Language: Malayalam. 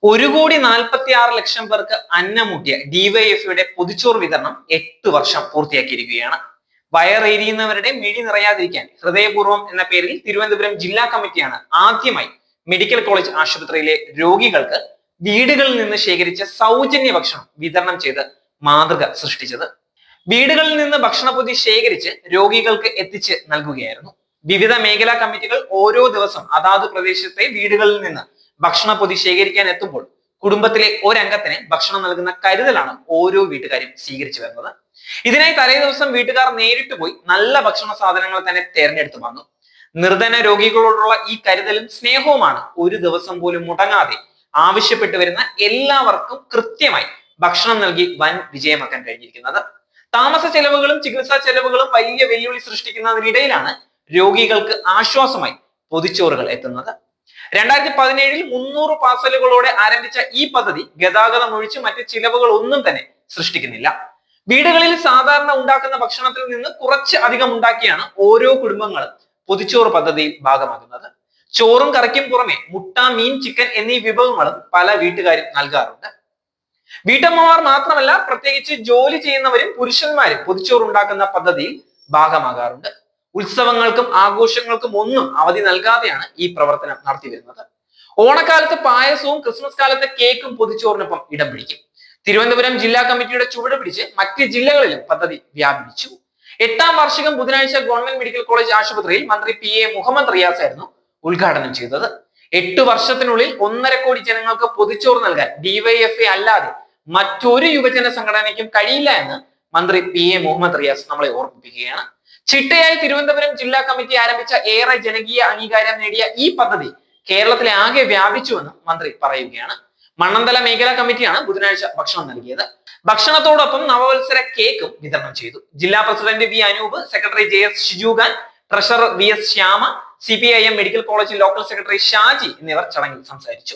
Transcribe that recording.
1,46,00,000 പേർക്ക് അന്നമൂട്ടിയ ഡിവൈഎഫ്ഐയുടെ പൊതിച്ചോറ് വിതരണം 8 വർഷം പൂർത്തിയാക്കിയിരിക്കുകയാണ്. വയറെരിയുന്നവരുടെ മിഴി നിറയാതിരിക്കാൻ ഹൃദയപൂർവ്വം എന്ന പേരിൽ തിരുവനന്തപുരം ജില്ലാ കമ്മിറ്റിയാണ് ആദ്യമായി മെഡിക്കൽ കോളേജ് ആശുപത്രിയിലെ രോഗികൾക്ക് വീടുകളിൽ നിന്ന് ശേഖരിച്ച സൗജന്യ ഭക്ഷണം വിതരണം ചെയ്ത് മാതൃക സൃഷ്ടിച്ചത്. വീടുകളിൽ നിന്ന് ഭക്ഷണപ്പൊതി ശേഖരിച്ച് രോഗികൾക്ക് എത്തിച്ച് നൽകുകയായിരുന്നു. വിവിധ മേഖലാ കമ്മിറ്റികൾ ഓരോ ദിവസം അതാത് പ്രദേശത്തെ വീടുകളിൽ നിന്ന് ഭക്ഷണപ്പൊതി ശേഖരിക്കാൻ എത്തുമ്പോൾ കുടുംബത്തിലെ ഒരംഗത്തിന് ഭക്ഷണം നൽകുന്ന കരുതലാണ് ഓരോ വീട്ടുകാരും സ്വീകരിച്ചു വരുന്നത്. ഇതിനായി തലേ ദിവസം വീട്ടുകാർ നേരിട്ട് പോയി നല്ല ഭക്ഷണ സാധനങ്ങൾ തന്നെ തെരഞ്ഞെടുത്തു വന്നു. നിർധന രോഗികളോടുള്ള ഈ കരുതലും സ്നേഹവുമാണ് ഒരു ദിവസം പോലും മുടങ്ങാതെ ആവശ്യപ്പെട്ടു വരുന്ന എല്ലാവർക്കും കൃത്യമായി ഭക്ഷണം നൽകി വൻ വിജയമാക്കാൻ കഴിഞ്ഞിരിക്കുന്നത്. താമസ ചെലവുകളും ചികിത്സാ ചെലവുകളും വലിയ വെല്ലുവിളി സൃഷ്ടിക്കുന്നതിനിടയിലാണ് രോഗികൾക്ക് ആശ്വാസമായി പൊതിച്ചോറുകൾ എത്തുന്നത്. 2017 300 പാർസലുകളോടെ ആരംഭിച്ച ഈ പദ്ധതി ഗതാഗതം ഒഴിച്ച് മറ്റ് ചിലവുകൾ ഒന്നും തന്നെ സൃഷ്ടിക്കുന്നില്ല. വീടുകളിൽ സാധാരണ ഉണ്ടാക്കുന്ന ഭക്ഷണത്തിൽ നിന്ന് കുറച്ച് അധികം ഉണ്ടാക്കിയാണ് ഓരോ കുടുംബങ്ങളും പൊതിച്ചോറ് പദ്ധതിയിൽ ഭാഗമാകുന്നത്. ചോറും കറിക്കും പുറമെ മുട്ട, മീൻ, ചിക്കൻ എന്നീ വിഭവങ്ങളും പല വീട്ടുകാരും നൽകാറുണ്ട്. വീട്ടമ്മമാർ മാത്രമല്ല, പ്രത്യേകിച്ച് ജോലി ചെയ്യുന്നവരും പുരുഷന്മാരും പൊതിച്ചോറ് ഉണ്ടാക്കുന്ന പദ്ധതിയിൽ ഭാഗമാകാറുണ്ട്. ഉത്സവങ്ങൾക്കും ആഘോഷങ്ങൾക്കും ഒന്നും അവധി നൽകാതെയാണ് ഈ പ്രവർത്തനം നടത്തി വരുന്നത്. ഓണക്കാലത്ത് പായസവും ക്രിസ്മസ് കാലത്ത് കേക്കും പൊതിച്ചോറിനൊപ്പം ഇടം പിടിക്കും. തിരുവനന്തപുരം ജില്ലാ കമ്മിറ്റിയുടെ ചുവട് പിടിച്ച് മറ്റ് ജില്ലകളിലും പദ്ധതി വ്യാപിപ്പിച്ചു. 8ാം വാർഷികം ബുധനാഴ്ച ഗവൺമെന്റ് മെഡിക്കൽ കോളേജ് ആശുപത്രിയിൽ മന്ത്രി PA മുഹമ്മദ് റിയാസ് ആയിരുന്നു ഉദ്ഘാടനം ചെയ്തത്. 8 വർഷത്തിനുള്ളിൽ 1.5 കോടി ജനങ്ങൾക്ക് പൊതിച്ചോറ് നൽകാൻ ഡിവൈഎഫ്ഐ അല്ലാതെ മറ്റൊരു യുവജന സംഘടനയ്ക്കും കഴിയില്ല എന്ന് മന്ത്രി PA മുഹമ്മദ് റിയാസ് നമ്മളെ ഓർമ്മിപ്പിക്കുകയാണ്. ചിട്ടയായി തിരുവനന്തപുരം ജില്ലാ കമ്മിറ്റി ആരംഭിച്ച ഏറെ ജനകീയ അംഗീകാരം നേടിയ ഈ പദ്ധതി കേരളത്തിലെ ആകെ വ്യാപിച്ചുവെന്നും മന്ത്രി പറയുകയാണ്. മണ്ണന്തല മേഖലാ കമ്മിറ്റിയാണ് ബുധനാഴ്ച ഭക്ഷണം നൽകിയത്. ഭക്ഷണത്തോടൊപ്പം നവവത്സര കേക്കും വിതരണം ചെയ്തു. ജില്ലാ president V Anoop, secretary JS Shiju Khan, treasurer VS Shyama, CPIM medical college local secretary Shaji എന്നിവർ ചടങ്ങിൽ സംസാരിച്ചു.